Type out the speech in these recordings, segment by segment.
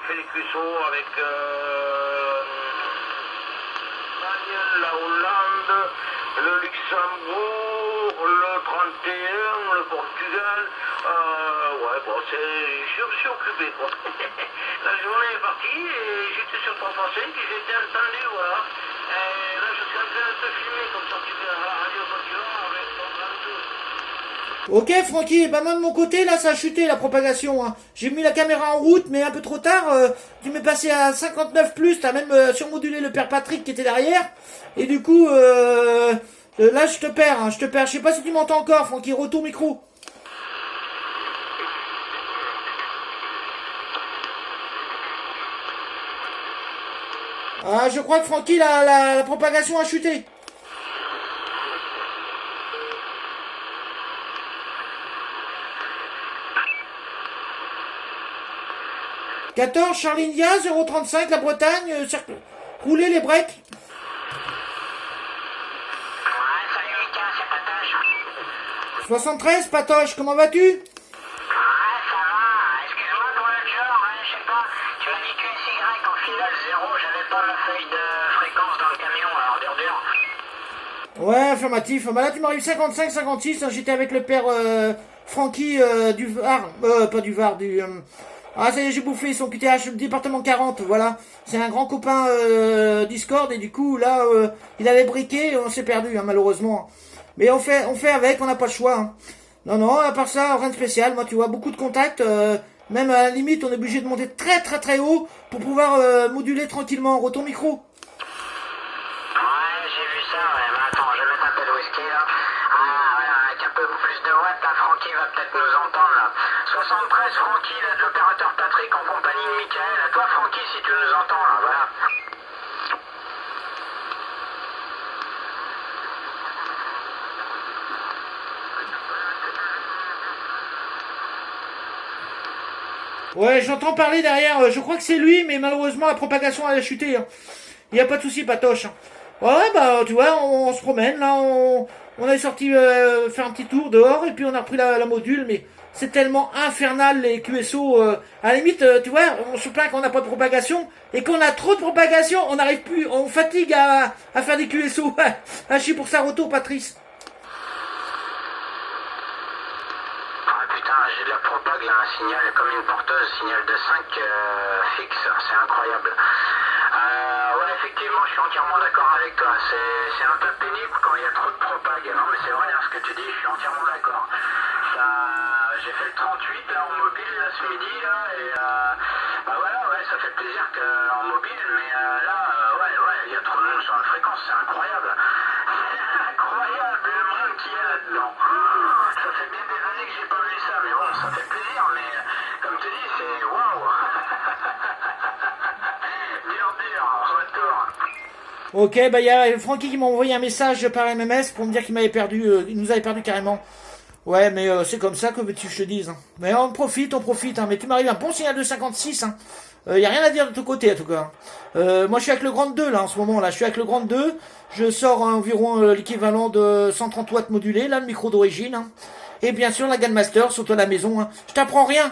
fait les cuissons avec la Hollande, le Luxembourg, le 31, le Portugal. Ouais, bon, je me suis occupé, quoi. La journée est partie et j'étais sur ton français, puis j'ai été entendu, voilà. Et là, je suis en train de te filmer, comme ça tu fais à la radio Papillon avec ton grand tour. Ok, Francky, bah moi de mon côté, là, ça a chuté la propagation. Hein. J'ai mis la caméra en route, mais un peu trop tard. Tu m'es passé à 59 plus. T'as même surmodulé le père Patrick qui était derrière. Et du coup, là, je te perds. Hein, je te perds. Je sais pas si tu m'entends encore, Francky. Retour micro. Ah, je crois que Francky, la propagation a chuté. 14, Charlindia, 035, la Bretagne, roulez les breaks. Ouais, salut Mika, c'est Patoche. 73, Patoche, comment vas-tu? Ouais, ça va, excuse-moi pour le genre, je sais pas, tu m'as dit QSY en finale 0, j'avais pas ma feuille de fréquence dans le camion, alors dur. Ouais, affirmatif. Bah là, tu m'arrives 55, 56, hein, j'étais avec le père Francky du Var, pas du Var, du... Ah, ça y est, j'ai bouffé son QTH, département 40, voilà. C'est un grand copain Discord, et du coup, là, il avait briqué, on s'est perdu, hein, malheureusement. Mais on fait avec, on n'a pas le choix. Hein. Non, à part ça, rien de spécial. Moi, tu vois, beaucoup de contacts, même à la limite, on est obligé de monter très très très haut pour pouvoir moduler tranquillement. Retour micro. Ouais, j'ai vu ça, ouais, mais attends, je vais mettre un peu de whisky, là. Ah, voilà, avec un peu plus de watts, là, Francky va peut-être nous entendre, là. 73, Francky, là, de l'opérateur Patrick en compagnie de Michael. À toi, Francky, si tu nous entends, là, voilà. Ouais, j'entends parler derrière, je crois que c'est lui, mais malheureusement, la propagation a chuté. Hein. Il n'y a pas de souci, Patoche. Hein. Ouais, bah, tu vois, on se promène, là, on est sorti faire un petit tour dehors, et puis on a repris la module, mais c'est tellement infernal, les QSO. À la limite, tu vois, on se plaint qu'on n'a pas de propagation, et qu'on a trop de propagation, on n'arrive plus, on fatigue à faire des QSO. Ah, je suis pour ça, retour, Patrice. Ah putain, j'ai de la propag là, un signal comme une porteuse, signal de 5 fixe, c'est incroyable. Ouais, effectivement, je suis entièrement d'accord avec toi. C'est un peu pénible quand il y a trop de propag. Non, mais c'est vrai, hein, ce que tu dis, je suis entièrement d'accord. J'ai fait le 38 là, en mobile là, ce midi, là, et bah voilà, ouais, ça fait plaisir en mobile, mais là, ouais, il y a trop de monde sur la fréquence, c'est incroyable. C'est incroyable le monde qu'il y a là-dedans. Ça fait bien des années que j'ai pas vu ça, mais bon, ça fait plaisir, mais comme tu dis, c'est waouh. Dur, retour. Ok, bah il y a Francky qui m'a envoyé un message par MMS pour me dire qu'il m'avait perdu, il nous avait perdu carrément. Ouais, mais c'est comme ça que veux-tu que je te dise. Hein. Mais on profite, hein. Mais tu m'arrives un bon signal de 56. Hein. Y a rien à dire de ton côté, en tout cas. Moi, je suis avec le Grand 2, là, en ce moment. Là, je suis avec le Grand 2. Je sors environ l'équivalent de 130 watts modulés, là, le micro d'origine. Hein. Et bien sûr, la Gamme Master, surtout à la maison. Hein. Je t'apprends rien.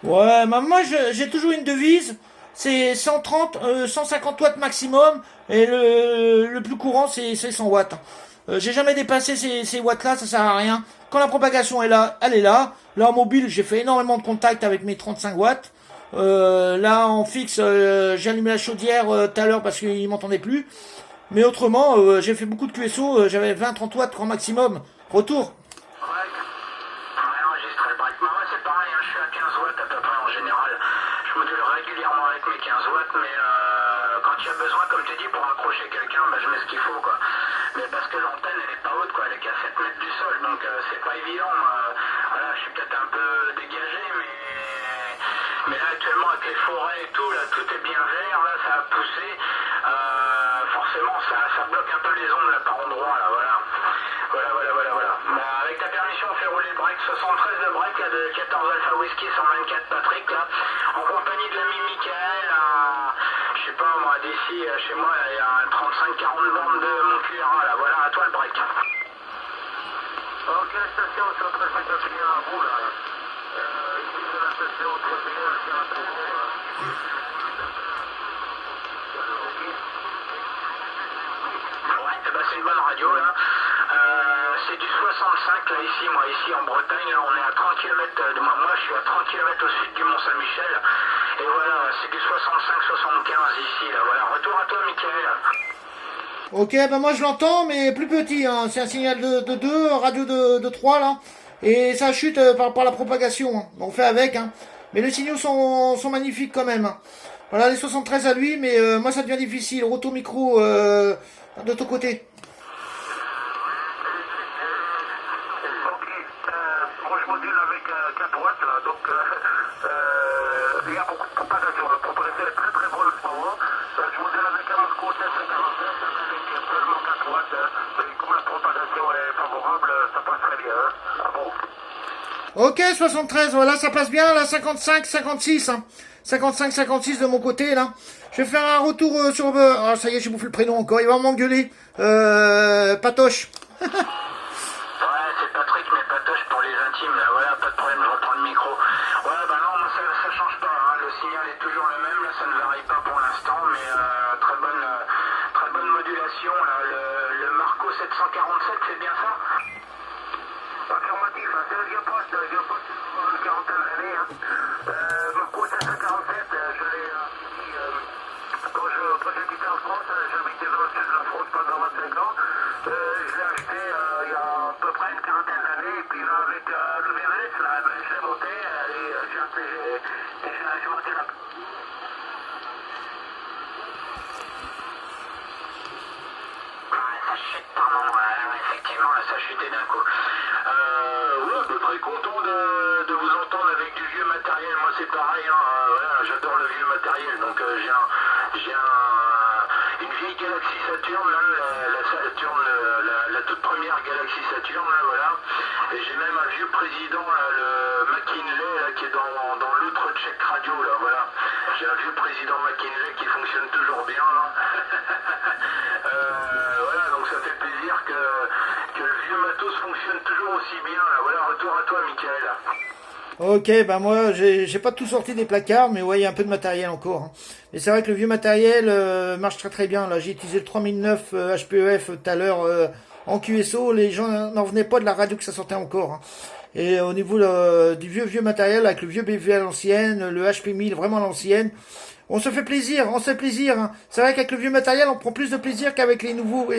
Ouais, bah moi j'ai toujours une devise, c'est 130, 150 watts maximum, et le plus courant c'est 100 watts. J'ai jamais dépassé ces watts là, ça sert à rien. Quand la propagation est là, elle est là. Là en mobile, j'ai fait énormément de contacts avec mes 35 watts. Là en fixe, j'ai allumé la chaudière tout à l'heure parce qu'il m'entendait plus. Mais autrement, j'ai fait beaucoup de QSO, j'avais 20-30 watts grand maximum. Retour. il y a besoin, comme tu dis, pour accrocher quelqu'un, je mets ce qu'il faut, quoi. Mais parce que l'antenne, elle est pas haute, quoi. Elle est qu'à 7 mètres du sol, donc c'est pas évident. Voilà, je suis peut-être un peu dégagé, mais là, actuellement, avec les forêts et tout, là, tout est bien vert, là, ça a poussé. Forcément, ça bloque un peu les ondes, là, par endroit, là, voilà. Voilà. Avec ta permission, on fait rouler le break 73 de break, là, de 14 Alpha Whisky 124 Patrick, là, en compagnie de l'ami Michael, je sais pas, moi, d'ici, chez moi, il y a 35-40 bornes de mon QRA, là, voilà, à toi le break. Ok, station, je suis en train de mettre un client à vous, là. Ici, c'est la station 31, c'est un trou, Ouais, c'est une bonne radio, là. C'est du 65, là, ici en Bretagne, là, on est à 30 km de moi. Moi, je suis à 30 km au sud du Mont-Saint-Michel. Et voilà, c'est du 65-75 ici, là. Voilà, retour à toi, Michael. Ok, ben moi je l'entends, mais plus petit, hein. C'est un signal de 2, radio de 3, là. Et ça chute par la propagation, hein. On fait avec, hein. Mais les signaux sont magnifiques quand même, hein. Voilà, les 73 à lui, mais moi ça devient difficile. Retour micro de ton côté. Moi, je module avec 4 watts, là, donc il y a beaucoup de propagation. La propagation est très bonne en ce moment. Je module avec un Marco 747 avec seulement 4 watts. Mais comme la propagation est favorable, ça passe très bien. Ah bon. Ok, 73, voilà, ça passe bien, là, 55, 56, hein. 55, 56 de mon côté, là. Je vais faire un retour sur... Ah, ça y est, j'ai bouffé le prénom encore, il va m'engueuler. Patoche. Ouais, c'est Patrick, mais Patoche pour les intimes, là, voilà, pas de problème, je reprends le micro. Ouais, non, ça change pas, hein. Le signal est toujours le même, là, ça ne varie pas pour l'instant, mais très bonne modulation, là, le Marco 747, c'est bien ça? Affirmatif, c'est un vieux poste une quarantaine d'années. Marco 747, je l'ai ici, quand j'habitais en France, j'habitais dans le sud de la France pendant 25 ans. Je l'ai acheté il y a à peu près une quarantaine d'années, et puis là, avec le VRS, là, je l'ai monté, et j'ai monté la... Ça chute, pardon, effectivement, là, ça a chuté d'un coup. Ouais, à peu près content de vous entendre avec du vieux matériel. Moi, c'est pareil, hein, voilà, j'adore le vieux matériel. Donc, j'ai une vieille Galaxy Saturn, là, la Saturn, la toute première Galaxy Saturn, là, voilà. Et j'ai même un vieux président, là, le McKinley, là, qui est dans l'autre check radio, là, voilà. J'ai un vieux président McKinley qui fonctionne toujours bien, là. Voilà, donc ça fait plaisir que le vieux matos fonctionne toujours aussi bien, là. Voilà, retour à toi, Michael. Ok, bah moi j'ai pas tout sorti des placards, mais ouais, il y a un peu de matériel encore, hein. Et c'est vrai que le vieux matériel marche très bien. Là, j'ai utilisé le 3009 HPEF tout à l'heure en QSO. Les gens n'en venaient pas de la radio que ça sortait encore, hein. Et au niveau du vieux matériel, avec le vieux BV à l'ancienne, le HP1000 vraiment à l'ancienne, on se fait plaisir, hein. C'est vrai qu'avec le vieux matériel, on prend plus de plaisir qu'avec les nouveaux.